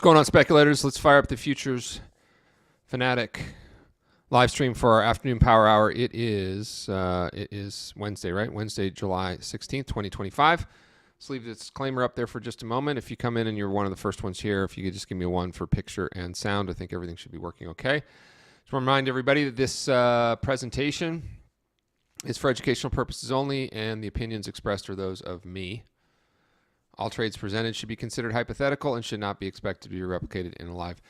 going on, speculators? Let's fire up the Futures Fanatic live stream for our afternoon power hour. It is Wednesday, right? Wednesday, July 16th, 2025. Let's leave the disclaimer up there for just a moment. If you come in and you're one of the first ones here, if you could just give me a 1 for picture and sound, I think everything should be working okay. Just want to remind everybody that this presentation is for educational purposes only, and the opinions expressed are those of me. All trades presented should be considered hypothetical and should not be expected to be replicated in a live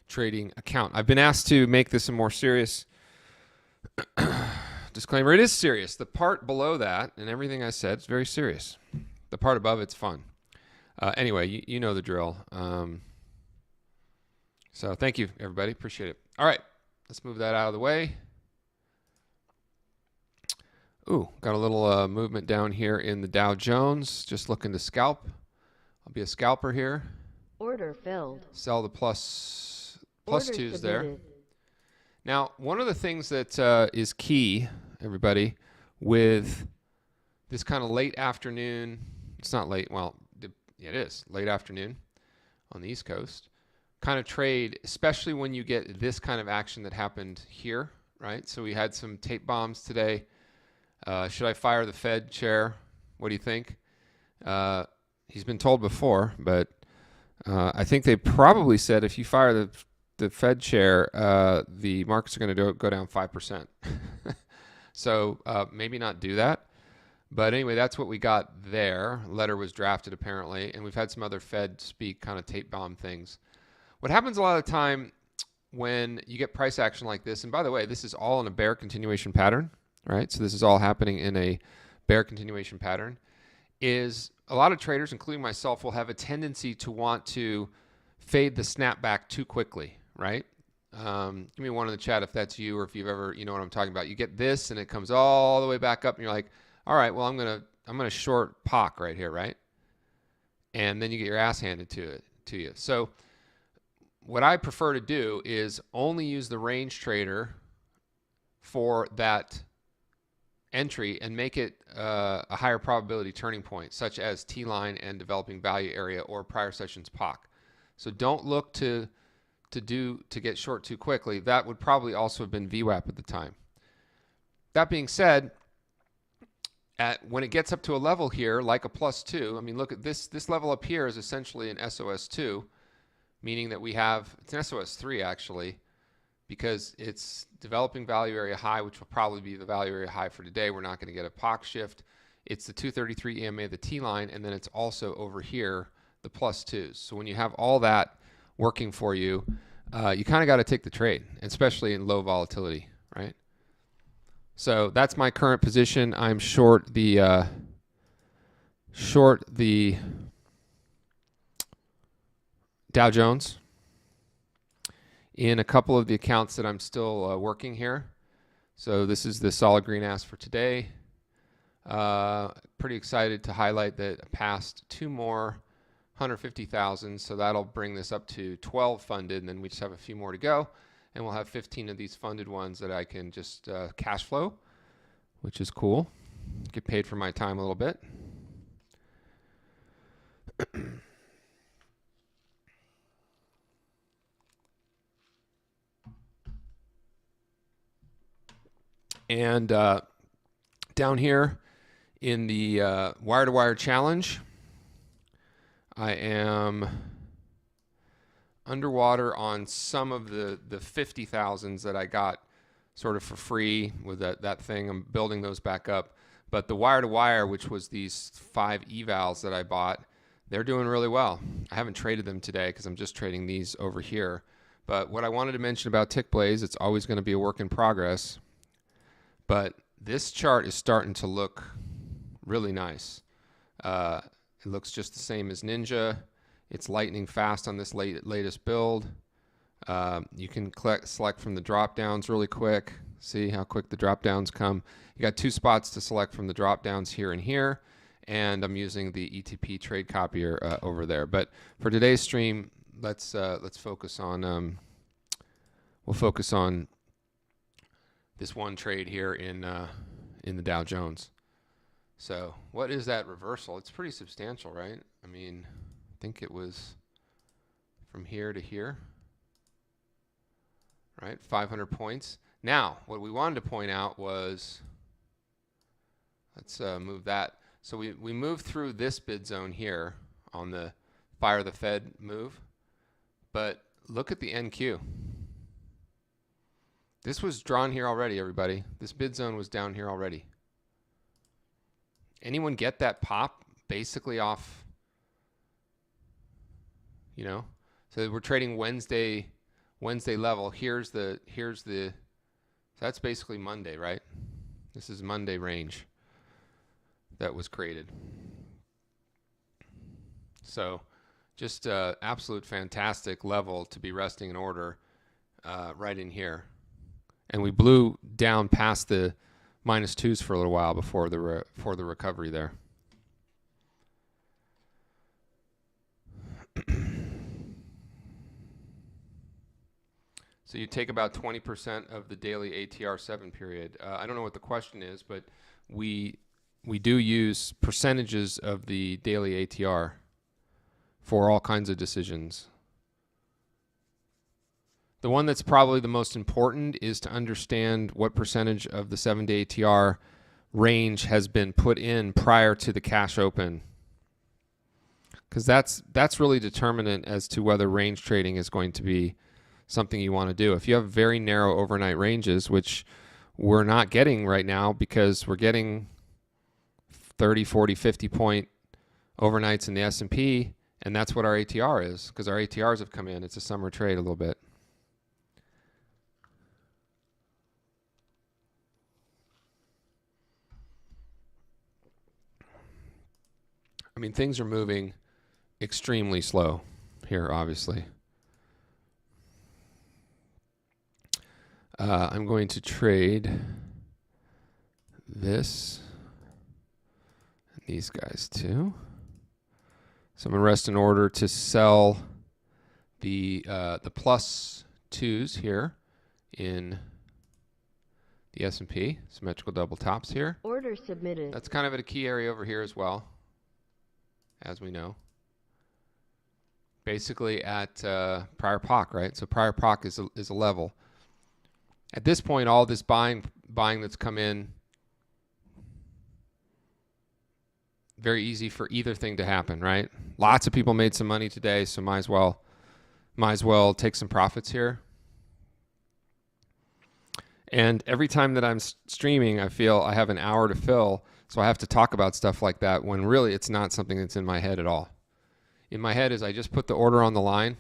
trading account. I've been asked to make this a more serious disclaimer. It is serious. The part below that and everything I said is very serious. The part above it's fun. Anyway, you know the drill. So thank you, everybody. Appreciate it. All right, let's move that out of the way. Ooh, got a little movement down here in the Dow Jones. Just looking to scalp. I'll be a scalper here. Order filled. Sell the plus Order twos submitted. there. Now, one of the things that is key, everybody, with this kind of late afternoon, it's not late, well, it is late afternoon on the East Coast, kind of trade, especially when you get this kind of action that happened here, right? So we had some tape bombs today. Should I fire the Fed chair? What do you think? He's been told before, but I think they probably said if you fire the Fed chair, the markets are going to go down 5%. So maybe not do that. But anyway, that's what we got there. Letter was drafted apparently, and we've had some other Fed speak kind of tape bomb things. What happens a lot of the time when you get price action like this, and by the way, this is all in a bear continuation pattern, right? So this is all happening in a bear continuation pattern, is a lot of traders, including myself, will have a tendency to want to fade the snapback too quickly, right? Give me one in the chat if that's you, or if you've ever, you know what I'm talking about. You get this and it comes all the way back up and you're like, all right, well, I'm gonna short POC right here, right? And then you get your ass handed to you. So what I prefer to do is only use the range trader for that entry and make it a higher probability turning point, such as T-line and developing value area or prior sessions POC. So don't look to get short too quickly. That would probably also have been VWAP at the time. That being said, when it gets up to a level here, like a +2, I mean, look at this level up here is essentially an SOS2, meaning that we have, it's an SOS3 actually, because it's developing value area high, which will probably be the value area high for today. We're not going to get a POC shift. It's the 233 EMA, the T-line, and then it's also over here, the +2s. So when you have all that working for you, you kind of got to take the trade, especially in low volatility, right? So that's my current position. I'm short the Dow Jones in a couple of the accounts that I'm still working here. So this is the solid green ask for today. Pretty excited to highlight that I passed 2 more 150,000. So that'll bring this up to 12 funded, and then we just have a few more to go. And we'll have 15 of these funded ones that I can just cash flow, which is cool. Get paid for my time a little bit. And down here in the wire-to-wire challenge, I am underwater on some of the 50,000s that I got sort of for free with that thing. I'm building those back up. But the wire-to-wire, which was these 5 evals that I bought, they're doing really well. I haven't traded them today because I'm just trading these over here. But what I wanted to mention about Tickblaze, it's always going to be a work in progress. But this chart is starting to look really nice. It looks just the same as Ninja. It's lightning fast on this latest build. You can select from the drop downs really quick. See how quick the drop downs come. You got 2 spots to select from the drop downs here and here. And I'm using the ETP trade copier over there. But for today's stream, let's focus on we'll focus on this one trade here in the Dow Jones. So what is that reversal? It's pretty substantial, right? I mean, I think it was from here to here, right? 500 points. Now, what we wanted to point out was, let's move that. So we moved through this bid zone here on the fire the Fed move, but look at the NQ. This was drawn here already, everybody. This bid zone was down here already. Anyone get that pop basically off, you know? So we're trading Wednesday level. Here's the so that's basically Monday, right? This is Monday range that was created. So just absolute fantastic level to be resting an order right in here. And we blew down past the -2s for a little while before the recovery there. So you take about 20% of the daily ATR 7 period. I don't know what the question is, but we do use percentages of the daily ATR for all kinds of decisions. The one that's probably the most important is to understand what percentage of the 7-day ATR range has been put in prior to the cash open, because that's really determinant as to whether range trading is going to be something you want to do. If you have very narrow overnight ranges, which we're not getting right now because we're getting 30, 40, 50 point overnights in the S&P, and that's what our ATR is, because our ATRs have come in. It's a summer trade a little bit. I mean, things are moving extremely slow here, obviously. I'm going to trade this and these guys too. So I'm going to rest an order to sell the +2s here in the S&P, symmetrical double tops here. Order submitted. That's kind of at a key area over here as well, as we know. Basically at prior POC, right? So prior POC is a level. At this point, all this buying that's come in, very easy for either thing to happen, right? Lots of people made some money today, so might as well take some profits here. And every time that I'm streaming, I feel I have an hour to fill, so I have to talk about stuff like that when really it's not something that's in my head at all. In my head is I just put the order on the line,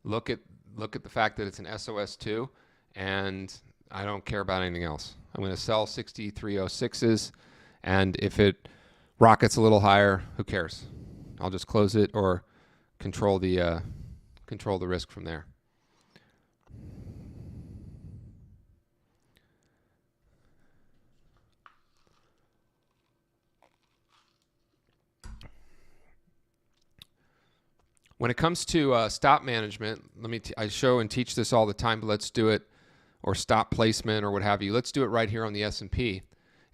look at the fact that it's an SOS2, and I don't care about anything else. I'm going to sell 6306s, and if it rockets a little higher, who cares? I'll just close it or control the risk from there. When it comes to stop management, I show and teach this all the time, but let's do it, or stop placement or what have you. Let's do it right here on the S&P.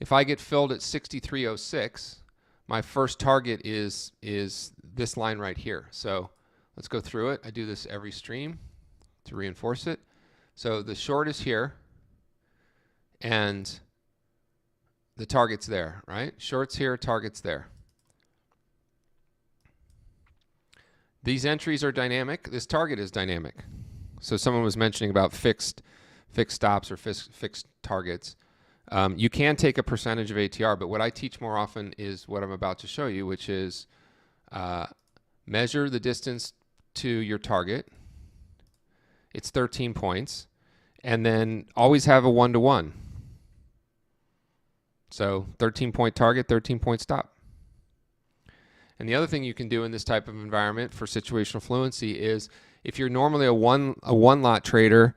If I get filled at 6306, my first target is this line right here. So let's go through it. I do this every stream to reinforce it. So the short is here, and the target's there, right? Short's here, target's there. These entries are dynamic. This target is dynamic. So someone was mentioning about fixed stops or fixed targets. You can take a percentage of ATR, but what I teach more often is what I'm about to show you, which is measure the distance to your target. It's 13 points. And then always have a 1-to-1. So 13-point target, 13-point stop. And the other thing you can do in this type of environment for situational fluency is if you're normally a one lot trader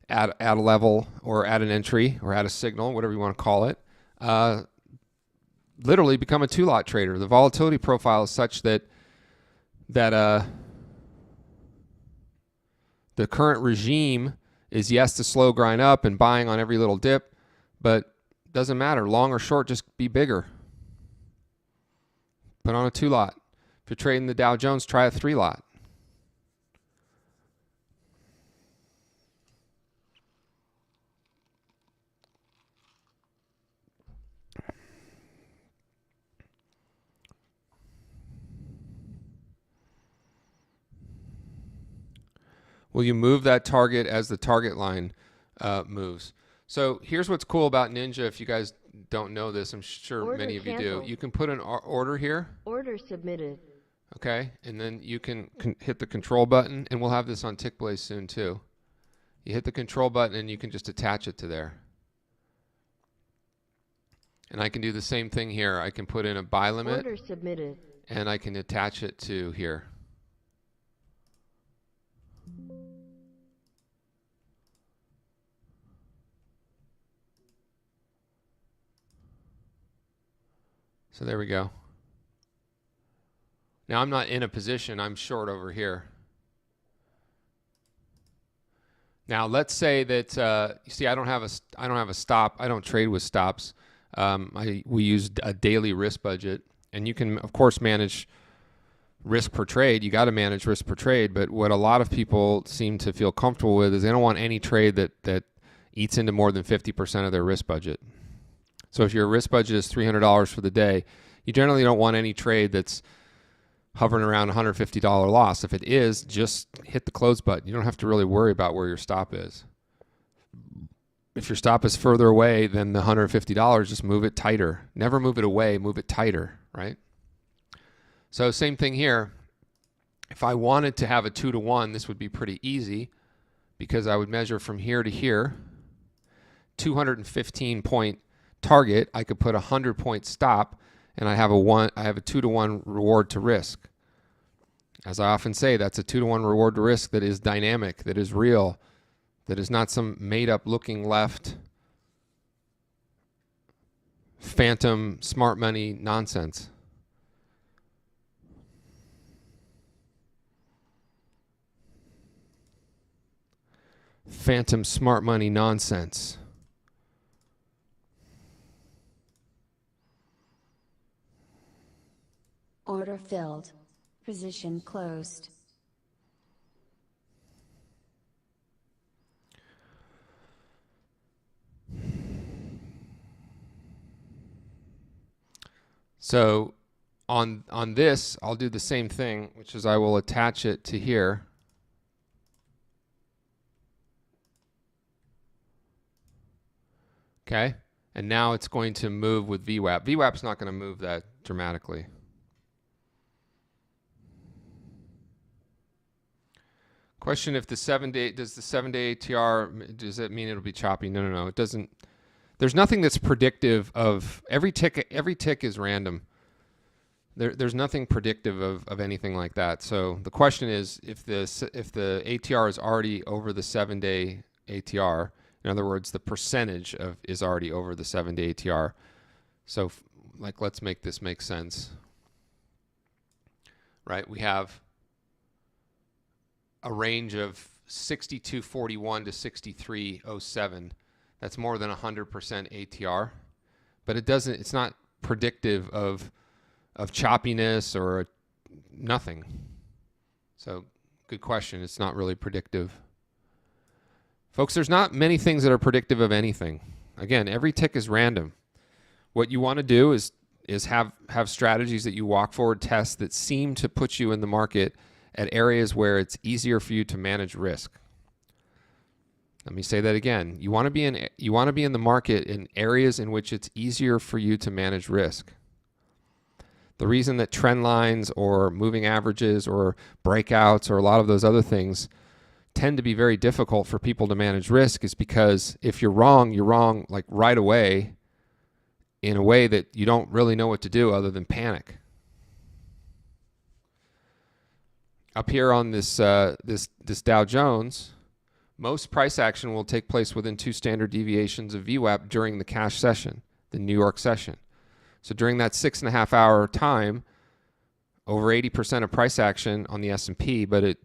at a level or at an entry or at a signal, whatever you want to call it, literally become a 2-lot trader. The volatility profile is such that the current regime is, yes, to slow grind up and buying on every little dip, but doesn't matter. Long or short, just be bigger. Put on a 2-lot. If you're trading the Dow Jones, try a 3-lot. Will you move that target as the target line moves? So here's what's cool about Ninja. If you guys don't know this, I'm sure Order many of you canceled. do. You can put an order here. Order submitted. Okay, and then you can hit the control button, and we'll have this on Tickblaze soon too. You hit the control button and you can just attach it to there. And I can do the same thing here. I can put in a buy limit. Order submitted. And I can attach it to here. So there we go. Now I'm not in a position, I'm short over here. Now let's say that you see I don't have a stop. I don't trade with stops. We use a daily risk budget, and you can of course manage risk per trade. You got to manage risk per trade, but what a lot of people seem to feel comfortable with is they don't want any trade that eats into more than 50% of their risk budget. So if your risk budget is $300 for the day, you generally don't want any trade that's hovering around $150 loss. If it is, just hit the close button. You don't have to really worry about where your stop is. If your stop is further away than the $150, just move it tighter. Never move it away, move it tighter, right? So same thing here. If I wanted to have a 2-to-1, this would be pretty easy because I would measure from here to here, 215 point target. I could put a 100 point stop, and I have a 2-to-1 reward to risk. As I often say, that's a 2-to-1 reward to risk that is dynamic, that is real, that is not some made up looking left phantom smart money nonsense. Phantom smart money nonsense. Order filled. Position closed. So on this, I'll do the same thing, which is I will attach it to here. Okay, and now it's going to move with VWAP. VWAP's not going to move that dramatically. Question: if the 7-day does the 7-day ATR, does that mean it'll be choppy? No, it doesn't. There's nothing that's predictive of every tick. Every tick is random. There's nothing predictive of anything like that. So the question is, if the ATR is already over the 7-day ATR. In other words, the percentage is already over the 7-day ATR. So, like, let's make this make sense. Right? We have a range of 62.41 to 63.07. That's more than 100% ATR, but it's not predictive of choppiness or nothing. So, good question. It's not really predictive. Folks, there's not many things that are predictive of anything. Again, every tick is random. What you want to do is have strategies that you walk forward test that seem to put you in the market at areas where it's easier for you to manage risk. Let me say that again. You want to be in the market in areas in which it's easier for you to manage risk. The reason that trend lines or moving averages or breakouts or a lot of those other things tend to be very difficult for people to manage risk is because if you're wrong like right away in a way that you don't really know what to do other than panic. Up here on this Dow Jones, most price action will take place within 2 standard deviations of VWAP during the cash session, the New York session. So during that 6.5 hour time, over 80% of price action on the S&P, but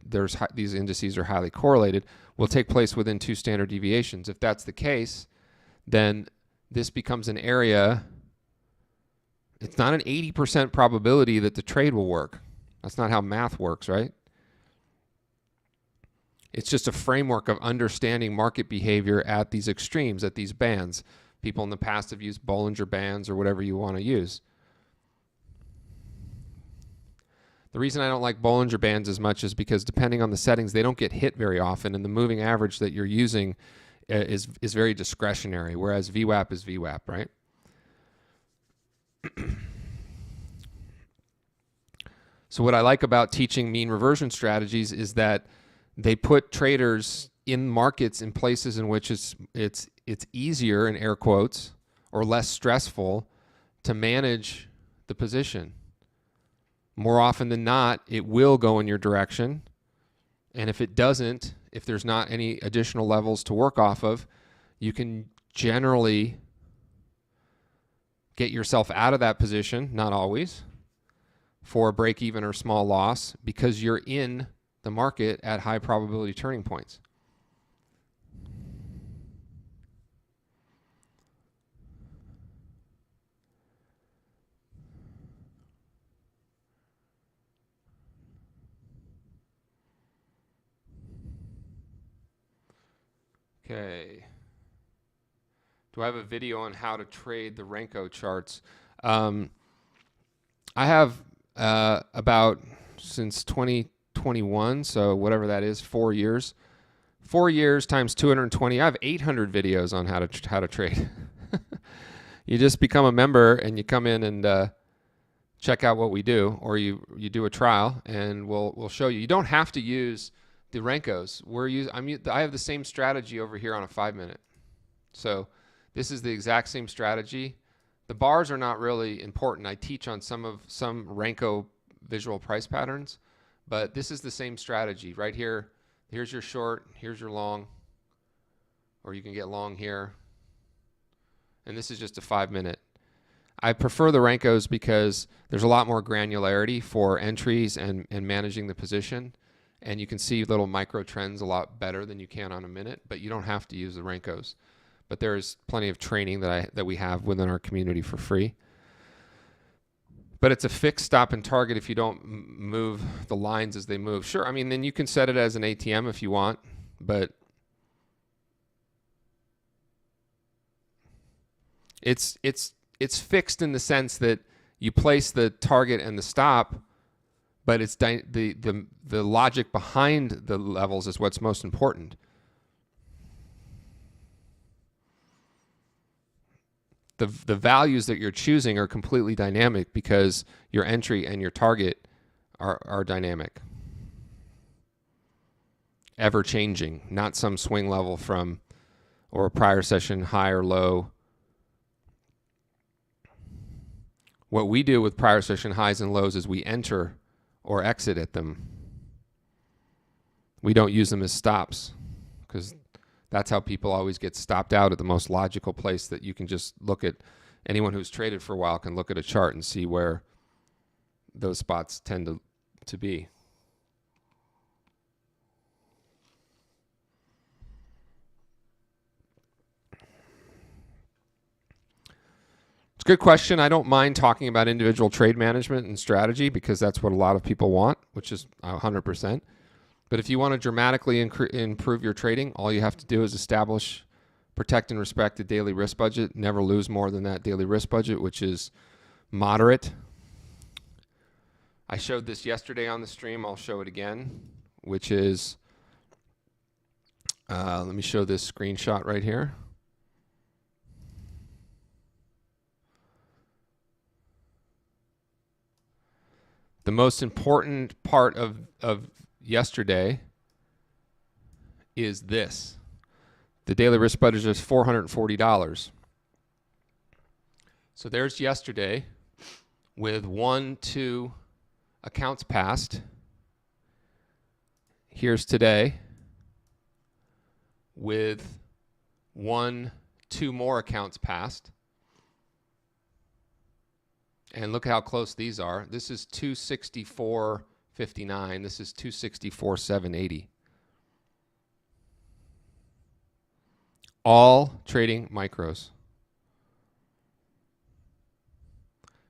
these indices are highly correlated, will take place within 2 standard deviations. If that's the case, then this becomes an area. It's not an 80% probability that the trade will work. That's not how math works, right? It's just a framework of understanding market behavior at these extremes, at these bands. People in the past have used Bollinger Bands or whatever you want to use. The reason I don't like Bollinger Bands as much is because depending on the settings, they don't get hit very often, and the moving average that you're using is very discretionary, whereas VWAP is VWAP, right? So what I like about teaching mean reversion strategies is that they put traders in markets in places in which it's easier, in air quotes, or less stressful to manage the position. More often than not, it will go in your direction. And if it doesn't, if there's not any additional levels to work off of, you can generally get yourself out of that position, not always, for a break even or small loss because you're in the market at high probability turning points. Okay. Do I have a video on how to trade the Renko charts? I have about since 2021, so whatever that is, 4 years. 4 years times 220. I have 800 videos on how to trade. You just become a member and you come in and check out what we do, or you do a trial and we'll show you. You don't have to use the Renkos. I have the same strategy over here on a 5-minute. So this is the exact same strategy. The bars are not really important. I teach on some Renko visual price patterns, but this is the same strategy right here. Here's your short, here's your long, or you can get long here. And this is just a 5-minute. I prefer the Renkos because there's a lot more granularity for entries and managing the position. And you can see little micro trends a lot better than you can on a minute, but you don't have to use the Renkos. But there's plenty of training that we have within our community for free. But it's a fixed stop and target if you don't move the lines as they move. Sure, I mean, then you can set it as an ATM if you want, but it's fixed in the sense that you place the target and the stop, but it's the logic behind the levels is what's most important. The values that you're choosing are completely dynamic because your entry and your target are dynamic. Ever changing, not some swing level from or a prior session high or low. What we do with prior session highs and lows is we enter or exit at them. We don't use them as stops because that's how people always get stopped out at the most logical place that you can just look at. Anyone who's traded for a while can look at a chart and see where those spots tend to be. It's a good question. I don't mind talking about individual trade management and strategy because that's what a lot of people want, which is 100%. But if you want to dramatically improve your trading, all you have to do is establish, protect, and respect a daily risk budget. Never lose more than that daily risk budget, which is moderate. I showed this yesterday on the stream. I'll show it again, which is, let me show this screenshot right here. The most important part of yesterday is this. The daily risk budget is $440. So there's yesterday with 2 accounts passed. Here's today with 2 more accounts passed. And look how close these are. This is 264.59. This is 264.780. All trading micros.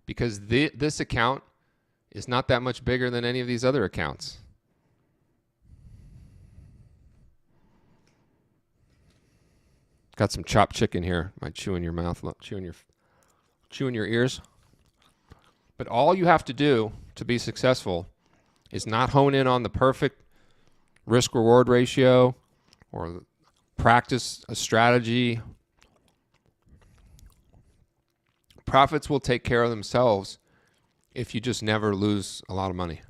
Because this account is not that much bigger than any of these other accounts. Got some chopped chicken here. Might chew in your mouth, chew in your ears. But all you have to do to be successful is not hone in on the perfect risk reward ratio or practice a strategy. Profits will take care of themselves if you just never lose a lot of money.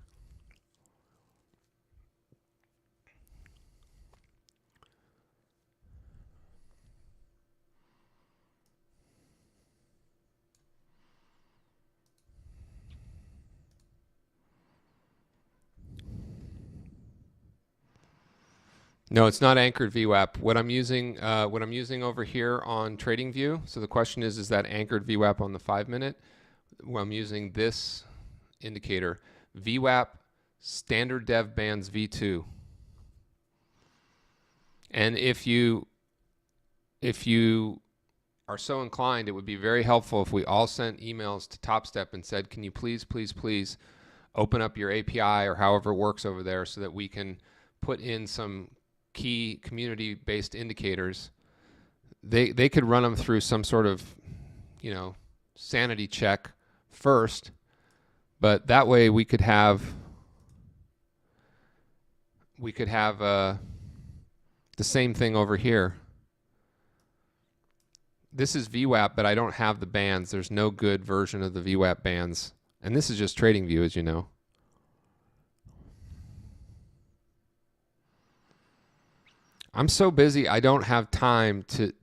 No, it's not anchored VWAP. What I'm using over here on TradingView. So the question is that anchored VWAP on the 5-minute? Well, I'm using this indicator, VWAP standard dev bands V2. And if you are so inclined, it would be very helpful if we all sent emails to TopStep and said, can you please open up your API or however it works over there so that we can put in some key community-based indicators. They could run them through some sort of, sanity check first, but that way we could have the same thing over here. This is VWAP, but I don't have the bands. There's no good version of the VWAP bands, and this is just TradingView, as you know. I'm so busy, I don't have time to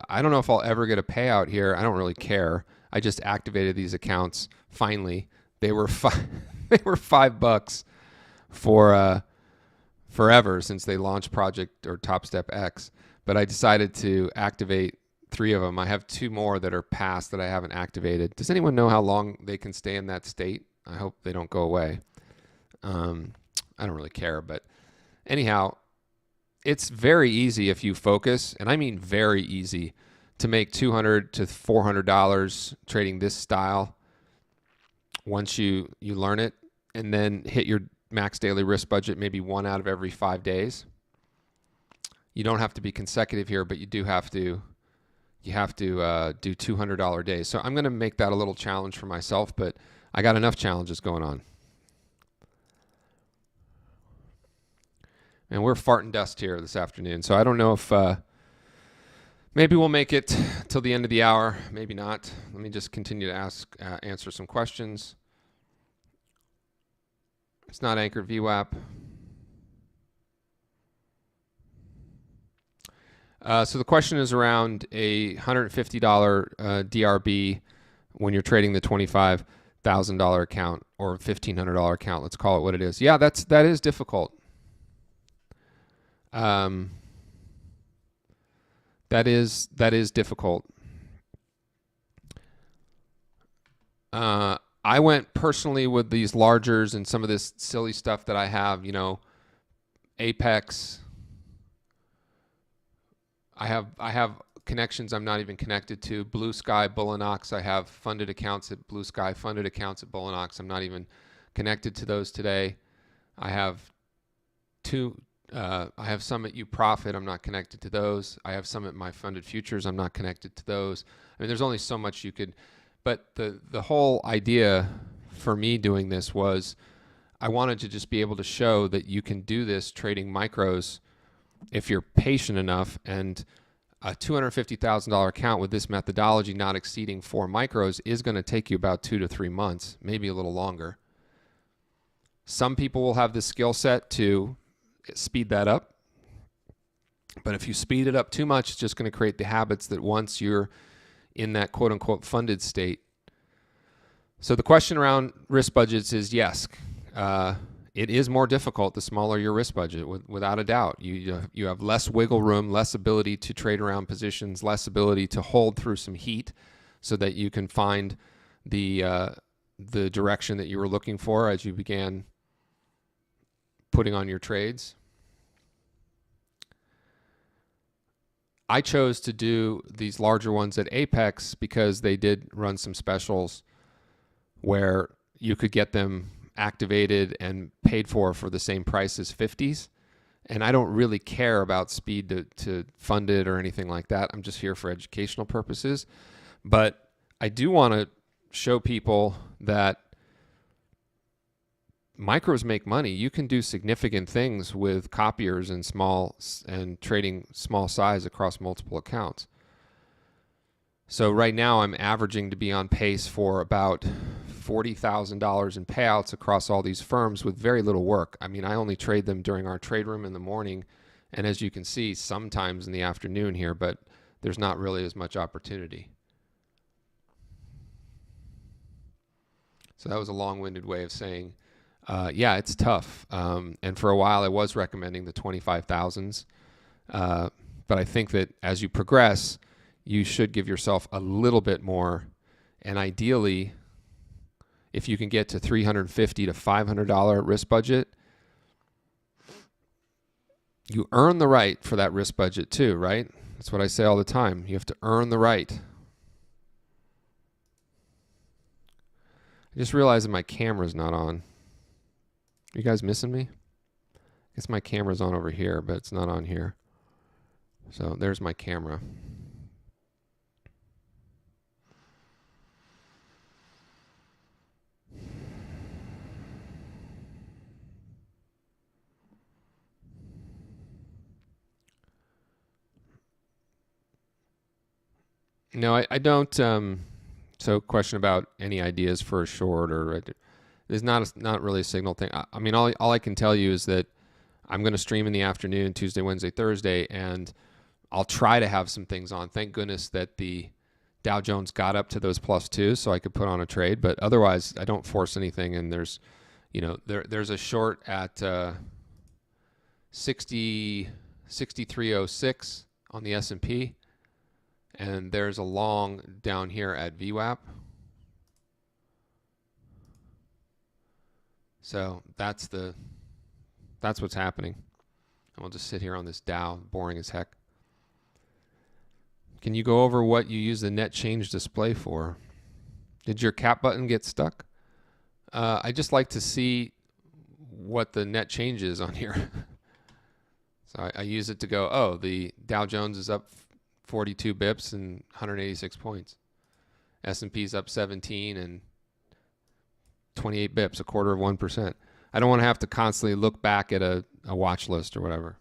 I don't know if I'll ever get a payout here. I don't really care. I just activated these accounts finally. They were they were $5 for forever since they launched Project or TopStep X, but I decided to activate 3 of them. I have 2 more that are past that I haven't activated. Does anyone know how long they can stay in that state? I hope they don't go away. I don't really care, but anyhow, it's very easy if you focus, and I mean very easy, to make $200 to $400 trading this style once you learn it, and then hit your max daily risk budget maybe 1 out of every 5 days. You don't have to be consecutive here, but you have to do $200 days. So I'm going to make that a little challenge for myself, but I got enough challenges going on. And we're farting dust here this afternoon, so I don't know if maybe we'll make it till the end of the hour, maybe not. Let me just continue to answer some questions. It's not anchored VWAP. So the question is around a $150 DRB when you're trading the $25,000 account or $1,500 account. Let's call it what it is. Yeah, that is difficult. That is difficult. I went personally with these largers and some of this silly stuff that I have, Apex. I have connections I'm not even connected to. Blue Sky, Bullinox. I have funded accounts at Blue Sky, funded accounts at Bullinox. I'm not even connected to those today. I have I have some at UProfit. I'm not connected to those. I have some at My Funded Futures. I'm not connected to those. I mean, there's only so much you could, but the whole idea for me doing this was I wanted to just be able to show that you can do this trading micros if you're patient enough, and a $250,000 account with this methodology not exceeding 4 micros is going to take you about 2 to 3 months, maybe a little longer. Some people will have the skill set to speed that up, but if you speed it up too much, it's just going to create the habits that once you're in that quote-unquote funded state. So the question around risk budgets is yes. It is more difficult the smaller your risk budget, without a doubt. You have less wiggle room, less ability to trade around positions, less ability to hold through some heat so that you can find the direction that you were looking for as you began putting on your trades. I chose to do these larger ones at Apex because they did run some specials where you could get them activated and paid for the same price as 50s. And I don't really care about speed to fund it or anything like that. I'm just here for educational purposes. But I do want to show people that micros make money. You can do significant things with copiers and trading small size across multiple accounts. So right now I'm averaging to be on pace for about $40,000 in payouts across all these firms with very little work. I mean, I only trade them during our trade room in the morning, and as you can see, sometimes in the afternoon here, but there's not really as much opportunity. So that was a long-winded way of saying, yeah, it's tough. And for a while I was recommending the 25,000s. But I think that as you progress, you should give yourself a little bit more. And ideally, if you can get to $350 to $500 risk budget, you earn the right for that risk budget too, right? That's what I say all the time. You have to earn the right. I just realized that my camera's not on. You guys missing me? I guess my camera's on over here, but it's not on here. So there's my camera. No, I don't. So question about any ideas for a short, or there's not really a signal thing. I mean, all I can tell you is that I'm going to stream in the afternoon, Tuesday, Wednesday, Thursday, and I'll try to have some things on. Thank goodness that the Dow Jones got up to those +2 so I could put on a trade, but otherwise I don't force anything. And there's, there's a short at 6306 on the S&P. And there's a long down here at VWAP. So that's what's happening. And we'll just sit here on this Dow, boring as heck. Can you go over what you use the net change display for? Did your cap button get stuck? I just like to see what the net change is on here. So I use it to go, oh, the Dow Jones is up 42 bips and 186 points. S&P's up 17 and 28 bips, 1/4%. I don't want to have to constantly look back at a watch list or whatever.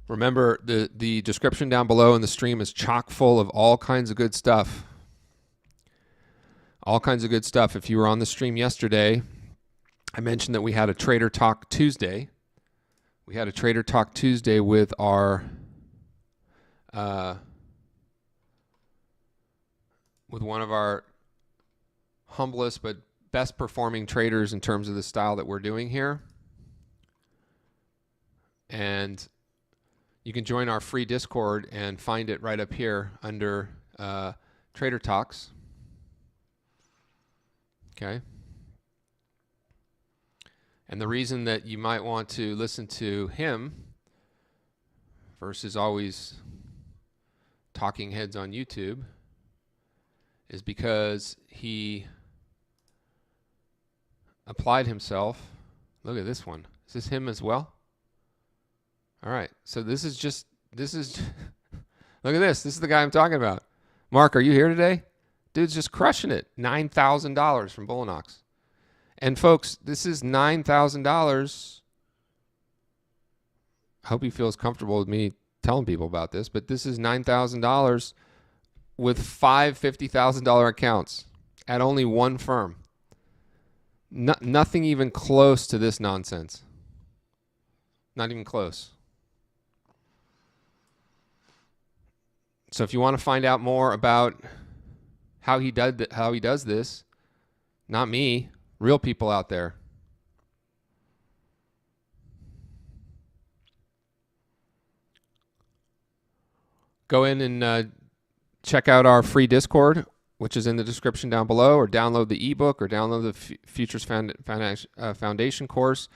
Remember, the description down below in the stream is chock full of all kinds of good stuff. All kinds of good stuff. If you were on the stream yesterday, I mentioned that we had a Trader Talk Tuesday. We had a Trader Talk Tuesday with our with one of our humblest but best performing traders in terms of the style that we're doing here. And you can join our free Discord and find it right up here under Trader Talks. Okay. And the reason that you might want to listen to him versus always talking heads on YouTube is because he applied himself. Look at this one. Is this him as well? All right. So this is look at this. This is the guy I'm talking about. Mark, are you here today? Dude's just crushing it. $9,000 from Bullinox. And folks, this is $9,000. I hope he feels comfortable with me telling people about this, but this is $9,000 with 5 $50,000 accounts at only one firm. Nothing even close to this nonsense. Not even close. So if you want to find out more about how he does this, not me, real people out there. Go in and check out our free Discord, which is in the description down below, or download the ebook, or download the Futures Foundation course.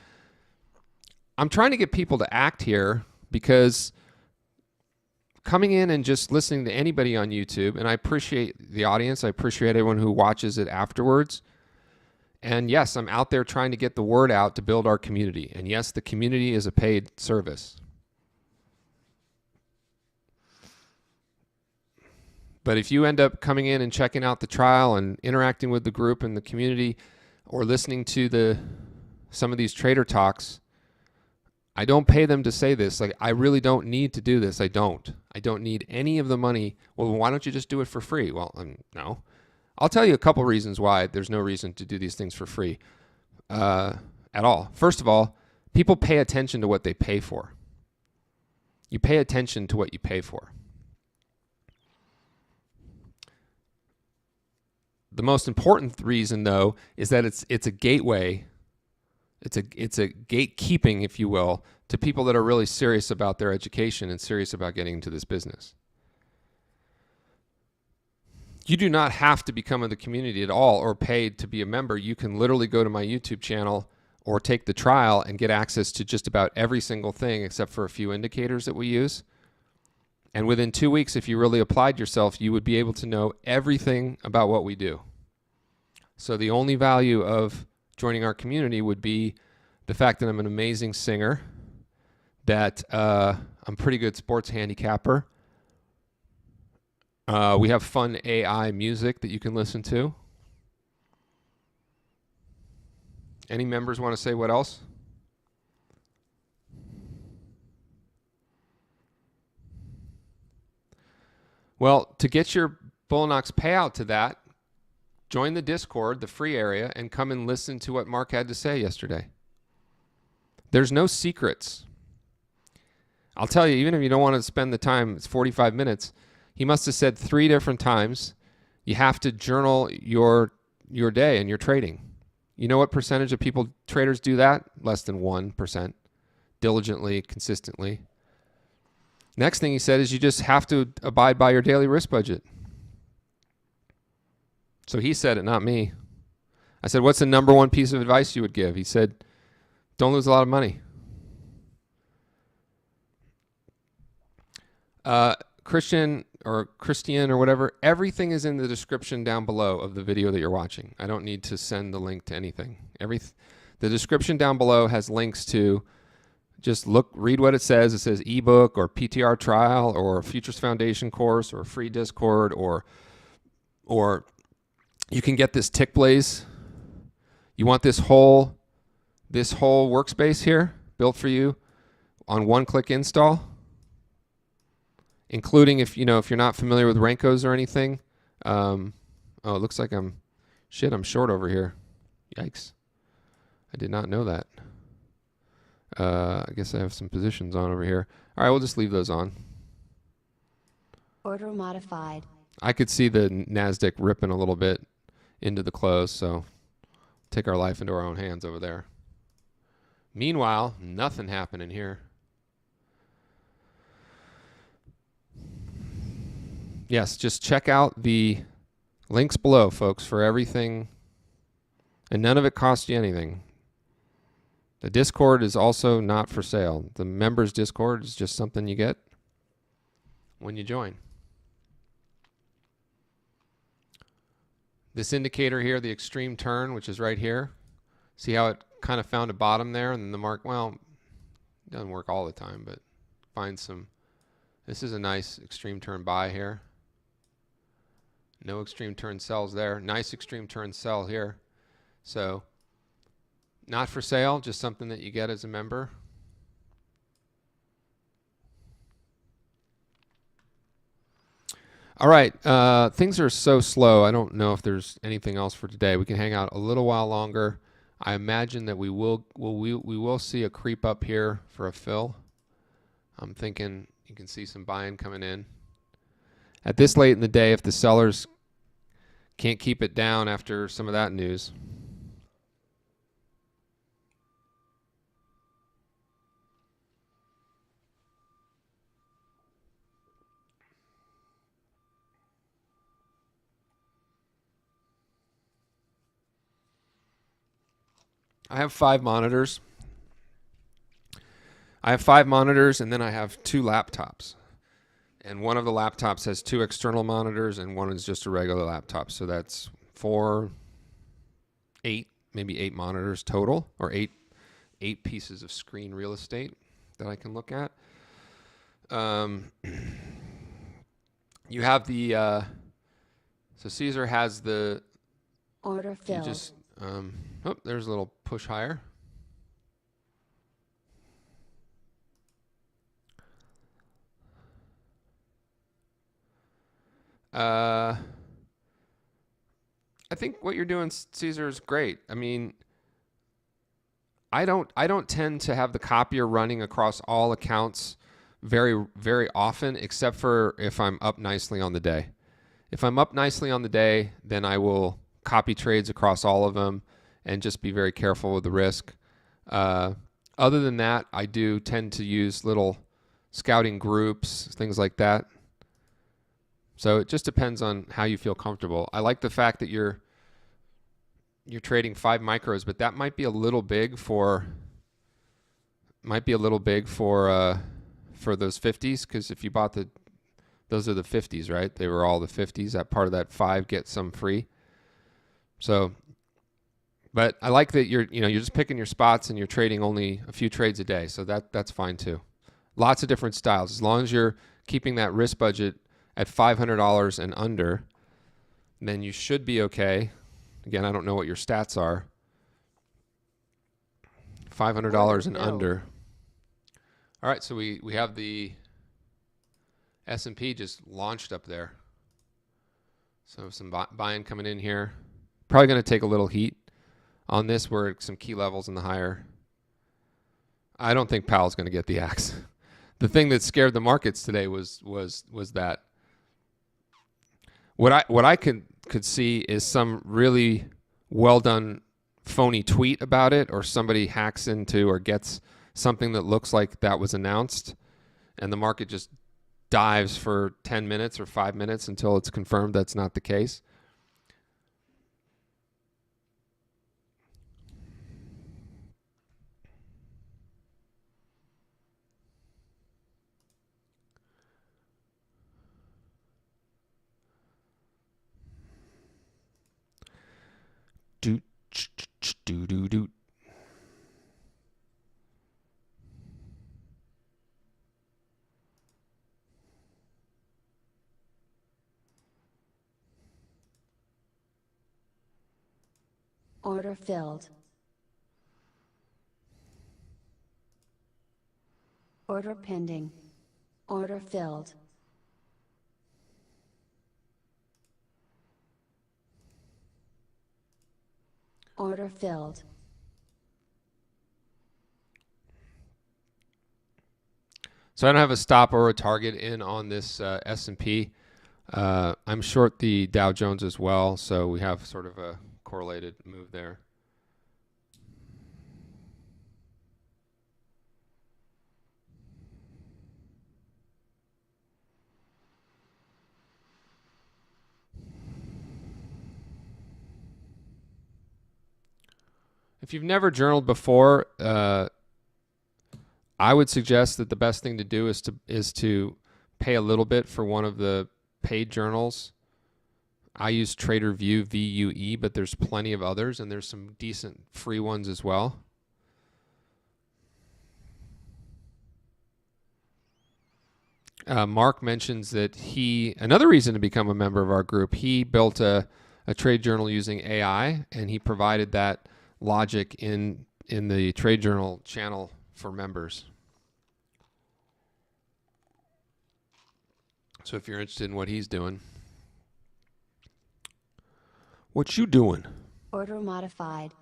I'm trying to get people to act here because coming in and just listening to anybody on YouTube, and I appreciate the audience, I appreciate everyone who watches it afterwards. And yes, I'm out there trying to get the word out to build our community. And yes, the community is a paid service. But if you end up coming in and checking out the trial and interacting with the group and the community, or listening to some of these trader talks, I don't pay them to say this. Like, I really don't need to do this. I don't need any of the money. Well, why don't you just do it for free? Well, no. I'll tell you a couple reasons why there's no reason to do these things for free at all. First of all, people pay attention to what they pay for. You pay attention to what you pay for. The most important reason, though, is that it's a gateway. It's a gatekeeping, if you will, to people that are really serious about their education and serious about getting into this business. You do not have to become in the community at all or paid to be a member. You can literally go to my YouTube channel or take the trial and get access to just about every single thing except for a few indicators that we use. And within 2 weeks, if you really applied yourself, you would be able to know everything about what we do. So the only value of joining our community would be the fact that I'm an amazing singer, that I'm pretty good sports handicapper. We have fun AI music that you can listen to. Any members want to say what else? Well, to get your Bullnox payout to that, join the Discord, the free area, and come and listen to what Mark had to say yesterday. There's no secrets. I'll tell you, even if you don't want to spend the time, it's 45 minutes. He must have said 3 different times, you have to journal your day and your trading. You know what percentage of traders do that? Less than 1%. Diligently, consistently. Next thing he said is you just have to abide by your daily risk budget. So he said it, not me. I said, what's the number one piece of advice you would give? He said, don't lose a lot of money. Christian or whatever, everything is in the description down below of the video that you're watching. I don't need to send the link to anything. The description down below has links to just read what it says. It says ebook or PTR trial or Futures Foundation course or free Discord or you can get this Tickblaze. You want this whole workspace here built for you on one-click install, including if you're not familiar with Rankos or anything. Oh, it looks like I'm short over here. Yikes! I did not know that. I guess I have some positions on over here. All right, we'll just leave those on. Order modified. I could see the NASDAQ ripping a little bit into the close, so take our life into our own hands over there. Meanwhile, nothing happening here. Yes, just check out the links below, folks, for everything, and none of it costs you anything. The Discord is also not for sale. The members Discord is just something you get when you join. This indicator here, the extreme turn, which is right here, see how it kind of found a bottom there, and then the mark, well, it doesn't work all the time, but find some. This is a nice extreme turn buy here. No extreme turn sells there. Nice extreme turn sell here. So not for sale, just something that you get as a member. All right, things are so slow. I don't know if there's anything else for today. We can hang out a little while longer. I imagine that we will see a creep up here for a fill. I'm thinking you can see some buying coming in. At this late in the day, if the sellers can't keep it down after some of that news. I have 5 monitors. And then I have 2 laptops. And one of the laptops has 2 external monitors and one is just a regular laptop. So that's 8, maybe 8 monitors total, or 8 pieces of screen real estate that I can look at. You have the so Caesar has the Order you filled. just oh, there's a little push higher. I think what you're doing, Caesar, is great. I mean, I don't tend to have the copier running across all accounts very often, except for if I'm up nicely on the day. If I'm up nicely on the day, then I will copy trades across all of them and just be very careful with the risk. Uh, Other than that, I do tend to use little scouting groups, things like that. So it just depends on how you feel comfortable. I like the fact that you're trading 5 micros, but that might be a little big for those 50s, because if you bought those are the 50s, right? They were all the 50s. That part of that 5 gets some free. So, but I like that you're just picking your spots and you're trading only a few trades a day. So that's fine too. Lots of different styles. As long as you're keeping that risk budget at $500 and under, then you should be okay. Again, I don't know what your stats are. $500 and under. All right, so we have the S&P just launched up there. So some buying coming in here. Probably going to take a little heat on this. We're at some key levels in the higher. I don't think Powell's going to get the axe. The thing that scared the markets today was that. What I could see is some really well done phony tweet about it, or somebody hacks into or gets something that looks like that was announced, and the market just dives for 10 minutes or 5 minutes until it's confirmed that's not the case. Doot, doot, doot, doot. Order filled. Order pending. Order filled. Order filled. So I don't have a stop or a target in on this S&P. I'm short the Dow Jones as well, so we have sort of a correlated move there. If you've never journaled before, I would suggest that the best thing to do is to pay a little bit for one of the paid journals. I use TraderView, VUE, but there's plenty of others, and there's some decent free ones as well. Mark mentions that another reason to become a member of our group, he built a trade journal using AI, and he provided that logic in the trade journal channel for members. So if you're interested in what he's doing. What you doing? Order modified.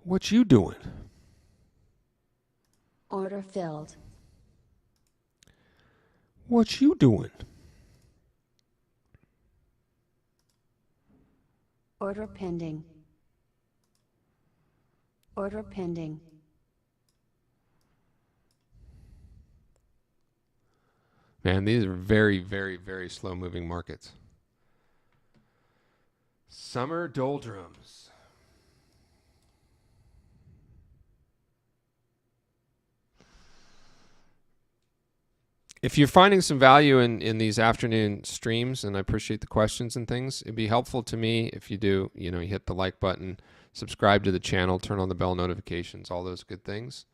What you doing? Order filled. What you doing? Order pending. Order pending. Man, these are very, very, very slow moving markets. Summer doldrums. If you're finding some value in these afternoon streams, and I appreciate the questions and things, it'd be helpful to me if you do, you hit the like button, subscribe to the channel, turn on the bell notifications, all those good things.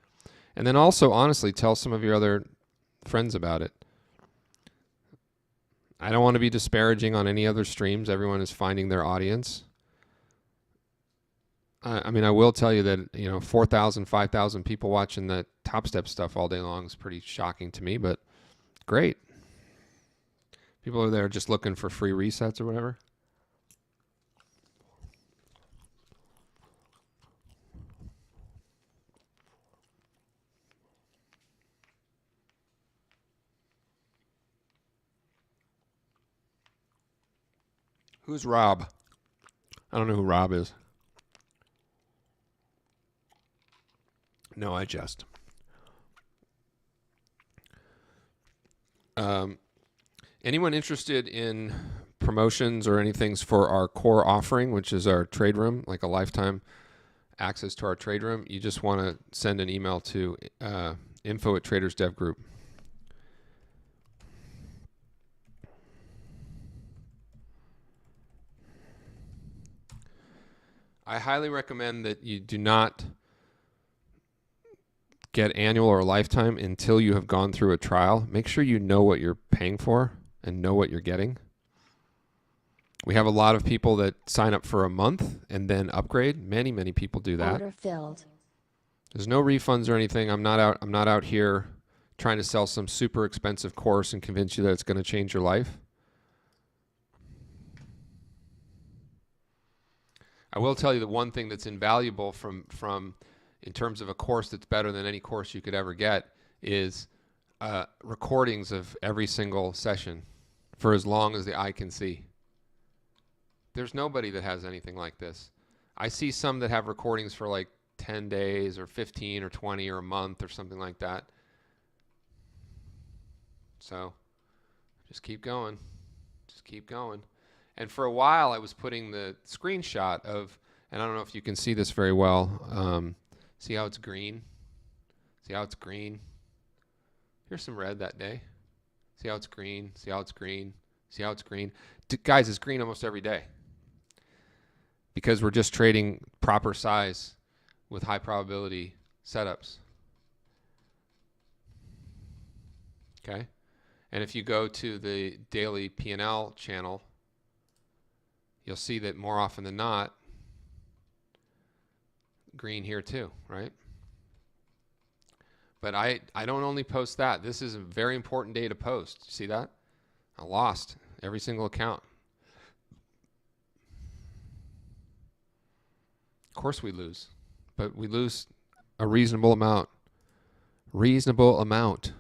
And then also, honestly, tell some of your other friends about it. I don't want to be disparaging on any other streams. Everyone is finding their audience. I mean, I will tell you that, 4,000, 5,000 people watching the Top Step stuff all day long is pretty shocking to me, but great. People are there just looking for free resets or whatever. Who's Rob? I don't know who Rob is. No, I jest. Anyone interested in promotions or anything for our core offering, which is our trade room, like a lifetime access to our trade room, you just want to send an email to info@tradersdevgroup. I highly recommend that you do not get annual or lifetime until you have gone through a trial. Make sure you know what you're paying for and know what you're getting. We have a lot of people that sign up for a month and then upgrade. Many, many people do that. Order filled. There's no refunds or anything. I'm not out here trying to sell some super expensive course and convince you that it's going to change your life. I will tell you the one thing that's invaluable from in terms of a course that's better than any course you could ever get is recordings of every single session for as long as the eye can see. There's nobody that has anything like this. I see some that have recordings for like 10 days or 15 or 20 or a month or something like that. So just keep going. Just keep going. And for a while I was putting the screenshot of, and I don't know if you can see this very well. See how it's green? See how it's green? Here's some red that day. See how it's green? See how it's green? See how it's green? Guys, it's green almost every day. Because we're just trading proper size with high probability setups. Okay? And if you go to the daily P&L channel, you'll see that more often than not, green here too, right? But I don't only post that. This is a very important day to post. See that? I lost every single account. Of course we lose, but we lose a reasonable amount. Reasonable amount.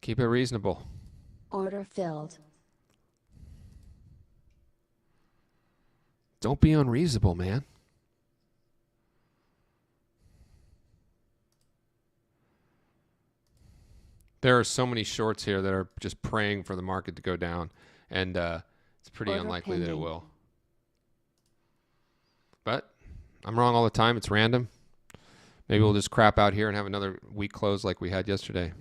Keep it reasonable. Order filled. Don't be unreasonable, man. There are so many shorts here that are just praying for the market to go down, and it's pretty Order unlikely that it pending. will. But I'm wrong all the time. It's random. Maybe we'll just crap out here and have another week close like we had yesterday.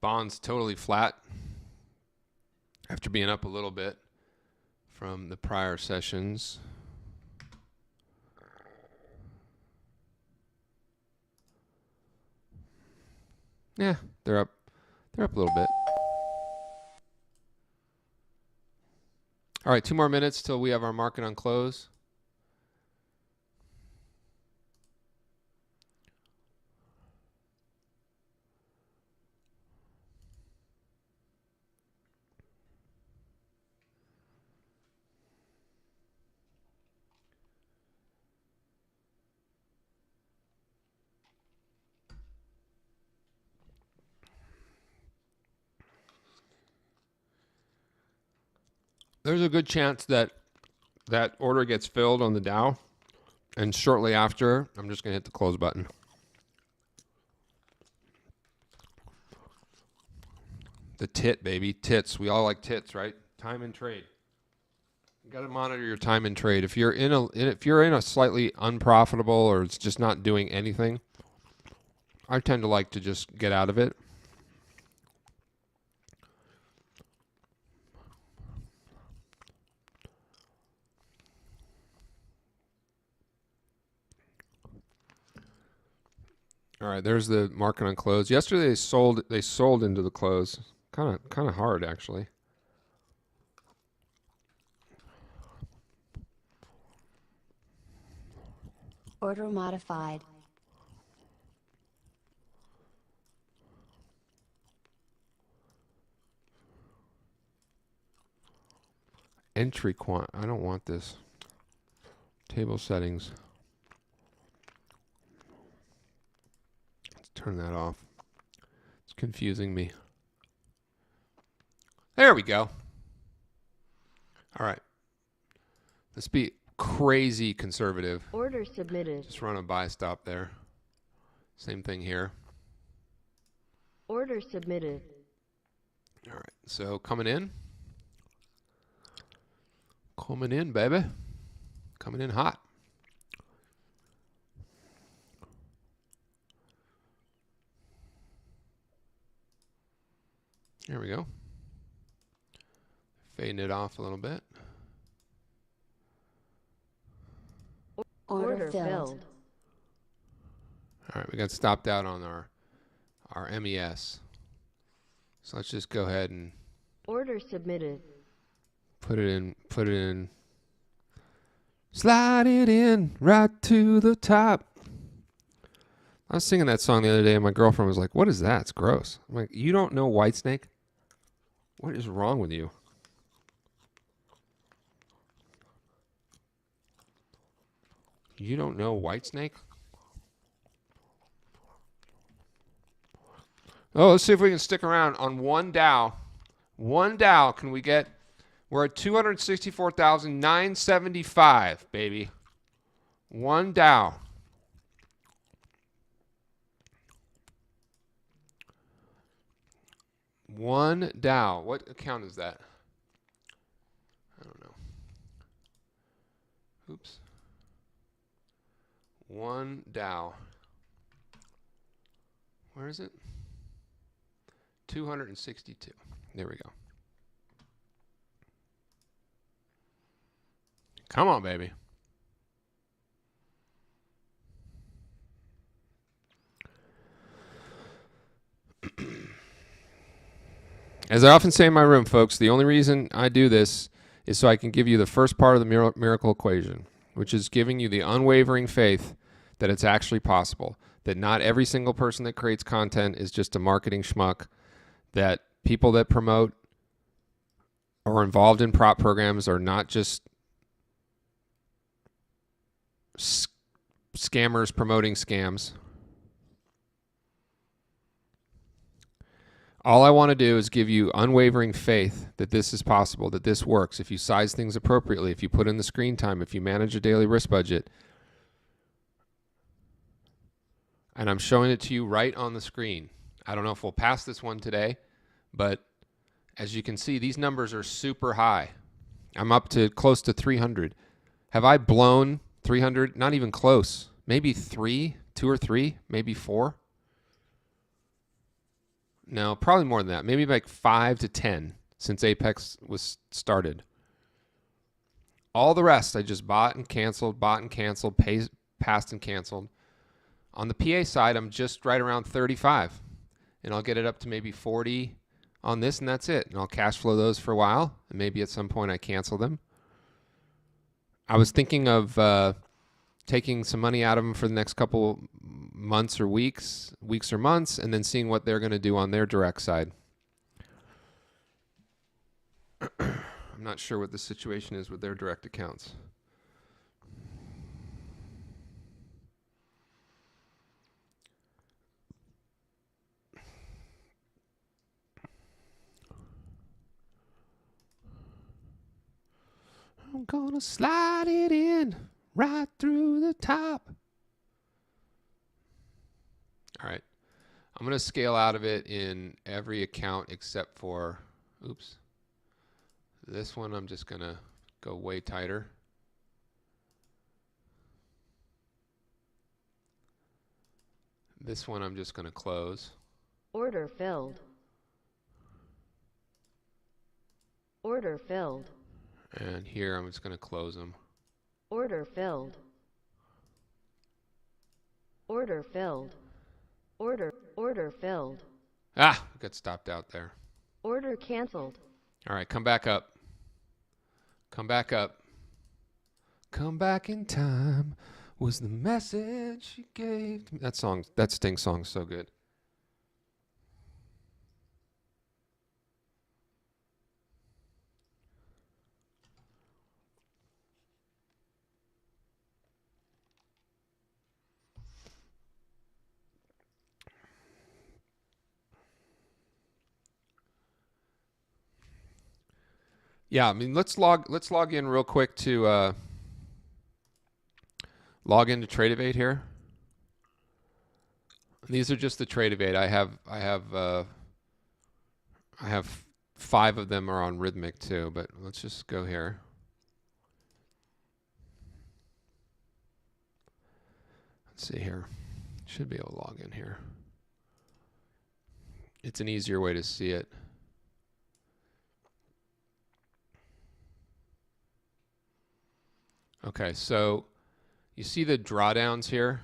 Bonds totally flat after being up a little bit from the prior sessions. Yeah, they're up. They're up a little bit. All right, 2 more minutes till we have our market on close. There's a good chance that that order gets filled on the Dow And shortly after, I'm just going to hit the close button. The tit, baby. Tits. We all like tits, right? Time and trade. You got to monitor your time and trade. If you're in a slightly unprofitable or it's just not doing anything, I tend to like to just get out of it. All right, there's the market on close. Yesterday they sold into the close. Kind of hard actually. Order modified. Entry quant. I don't want this. Table settings. Let's turn that off. It's confusing me. There we go. All right. Let's be crazy conservative. Order submitted. Just run a buy stop there. Same thing here. Order submitted. All right. So coming in. Coming in, baby. Coming in hot. There we go. Fading it off a little bit. Order filled. All right, we got stopped out on our MES. So let's just go ahead and Order submitted. put it in. Slide it in right to the top. I was singing that song the other day and my girlfriend was like, "What is that? It's gross." I'm like, "You don't know Whitesnake? What is wrong with you?" You don't know Whitesnake? Oh, let's see if we can stick around on one Dow. One Dow, can we get? We're at 264,975, baby. One Dow. One Dow. What account is that? I don't know. Oops. One Dow. Where is it? 262. There we go. Come on, baby. As I often say in my room, folks, the only reason I do this is so I can give you the first part of the miracle equation, which is giving you the unwavering faith that it's actually possible, that not every single person that creates content is just a marketing schmuck, that people that promote or involved in prop programs are not just scammers promoting scams. All I want to do is give you unwavering faith that this is possible, that this works. If you size things appropriately, if you put in the screen time, if you manage a daily risk budget. And I'm showing it to you right on the screen. I don't know if we'll pass this one today, but as you can see, these numbers are super high. I'm up to close to 300. Have I blown 300? Not even close. Maybe 2 or 3, maybe 4. No, probably more than that. Maybe like 5 to 10 since Apex was started. All the rest, I just bought and canceled, passed and canceled. On the PA side, I'm just right around 35. And I'll get it up to maybe 40 on this, and that's it. And I'll cash flow those for a while, and maybe at some point I cancel them. I was thinking of taking some money out of them for the next couple months or weeks or months, and then seeing what they're going to do on their direct side. I'm not sure what the situation is with their direct accounts. I'm gonna slide it in right through the top. All right. I'm going to scale out of it in every account except for, oops, this one. I'm just going to go way tighter. This one I'm just going to close. Order filled. Order filled. And here I'm just going to close them. Order filled. Order filled. Order filled. Ah, got stopped out there. Order canceled. All right, come back up. Come back up. Come back in time was the message she gave to me. That song, that Sting song is so good. Yeah, I mean, let's log in real quick to log into TradeEvade here. These are just the TradeEvade. I have 5 of them are on Rhythmic too, but let's just go here. Let's see here. Should be able to log in here. It's an easier way to see it. Okay, so you see the drawdowns here?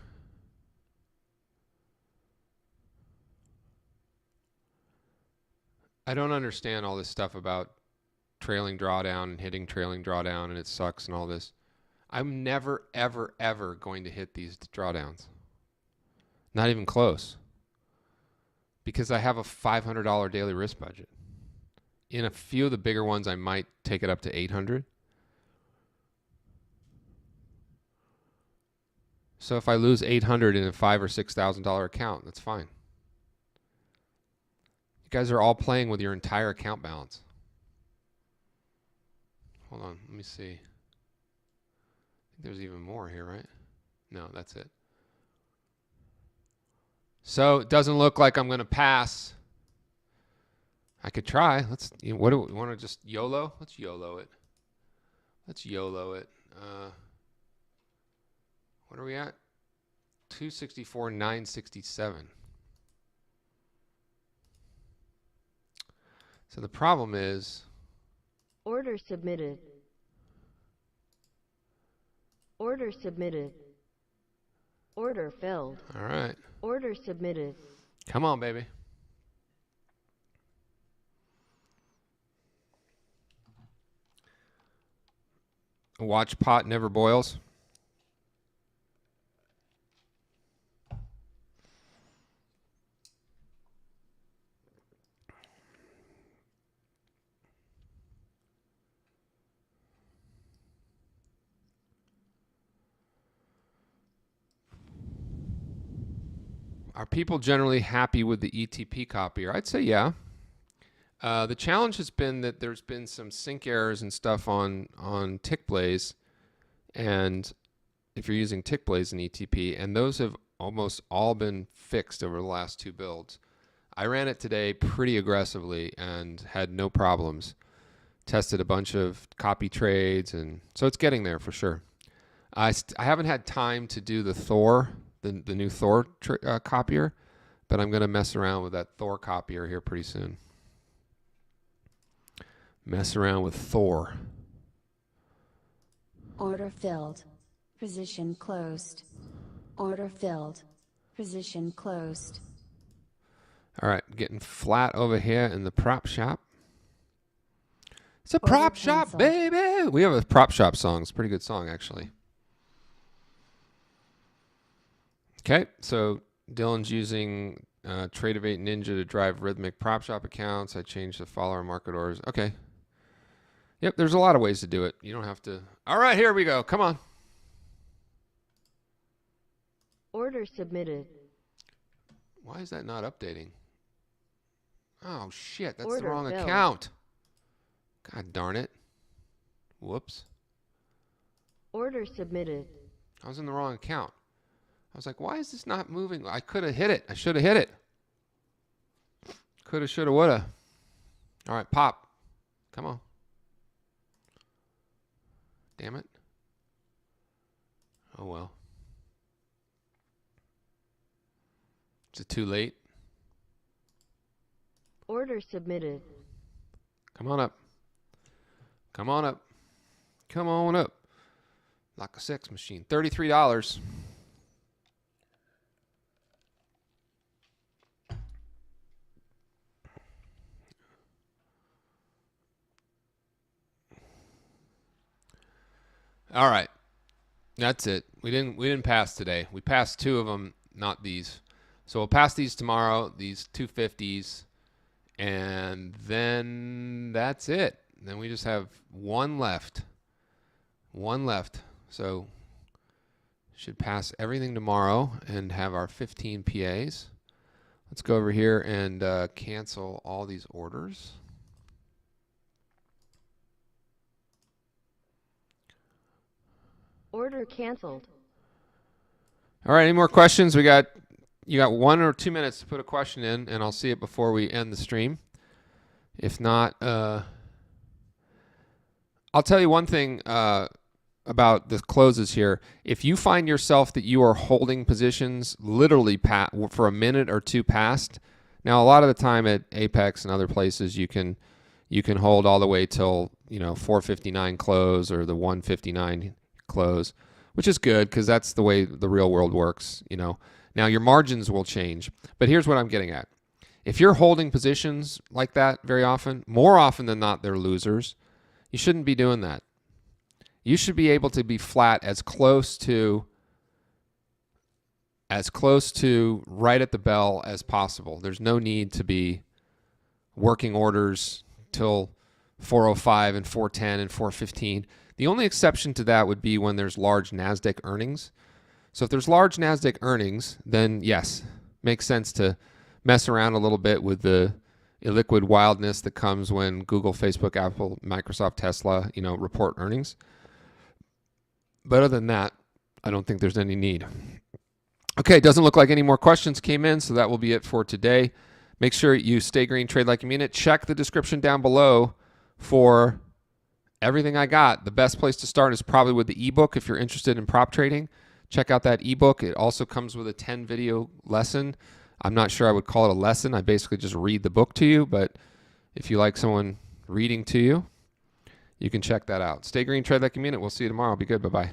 I don't understand all this stuff about trailing drawdown and hitting trailing drawdown and it sucks and all this. I'm never, ever, ever going to hit these drawdowns. Not even close. Because I have a $500 daily risk budget. In a few of the bigger ones, I might take it up to $800. So if I lose $800 in a $5,000 or $6,000 account, that's fine. You guys are all playing with your entire account balance. Hold on, let me see. I think there's even more here, right? No, that's it. So it doesn't look like I'm going to pass. I could try. Let's. What do we want to just YOLO? Let's YOLO it. Let's YOLO it. What are we at? 264, 967. So the problem is. Order submitted. Order submitted. Order filled. All right. Order submitted. Come on, baby. A watch pot never boils. Are people generally happy with the ETP copier? I'd say yeah. The challenge has been that there's been some sync errors and stuff on Tickblaze, and if you're using Tickblaze and ETP, and those have almost all been fixed over the last 2 builds. I ran it today pretty aggressively and had no problems. Tested a bunch of copy trades, and so it's getting there for sure. I haven't had time to do the Thor, the new Thor copier, but I'm going to mess around with that Thor copier here pretty soon. Mess around with Thor. Order filled. Position closed. Order filled. Position closed. All right, getting flat over here in the PropShop. It's a Order PropShop, canceled. baby. We have a PropShop song. It's a pretty good song, actually. Okay, so Dylan's using TradeEvade Ninja to drive rhythmic PropShop accounts. I changed the follower market orders. Okay. Yep, there's a lot of ways to do it. You don't have to. All right, here we go. Come on. Order submitted. Why is that not updating? Oh, shit. That's the Order wrong filled. account. God darn it. Whoops. Order submitted. I was in the wrong account. I was like, why is this not moving? I could have hit it. I should have hit it. Coulda, shoulda, woulda. All right, pop. Come on. Damn it. Oh, well. Is it too late? Order submitted. Come on up. Come on up. Come on up. Like a sex machine. $33. All right. That's it. We didn't pass today. We passed 2 of them, not these. So we'll pass these tomorrow, these 250s, and then that's it. Then we just have one left. One left. So should pass everything tomorrow and have our 15 PAs. Let's go over here and cancel all these orders. Order canceled. All right, any more questions? You got 1 or 2 minutes to put a question in, and I'll see it before we end the stream. If not, I'll tell you one thing about the closes here. If you find yourself that you are holding positions literally for a minute or 2 past, now a lot of the time at Apex and other places you can hold all the way till 459 close or the 159 close, which is good because that's the way the real world works. Now your margins will change, but here's what I'm getting at. If you're holding positions like that very often, more often than not, they're losers. You shouldn't be doing that. You should be able to be flat as close to right at the bell as possible. There's no need to be working orders till 405 and 410 and 415. The only exception to that would be when there's large NASDAQ earnings. So if there's large NASDAQ earnings, then yes, makes sense to mess around a little bit with the illiquid wildness that comes when Google, Facebook, Apple, Microsoft, Tesla, report earnings. But other than that, I don't think there's any need. Okay, doesn't look like any more questions came in, so that will be it for today. Make sure you stay green, trade like you mean it. Check the description down below for everything I got. The best place to start is probably with the ebook if you're interested in prop trading. Check out that ebook. It also comes with a 10 video lesson. I'm not sure I would call it a lesson. I basically just read the book to you, but if you like someone reading to you, you can check that out. Stay green, trade like you mean it. We'll see you tomorrow. Be good. Bye-bye.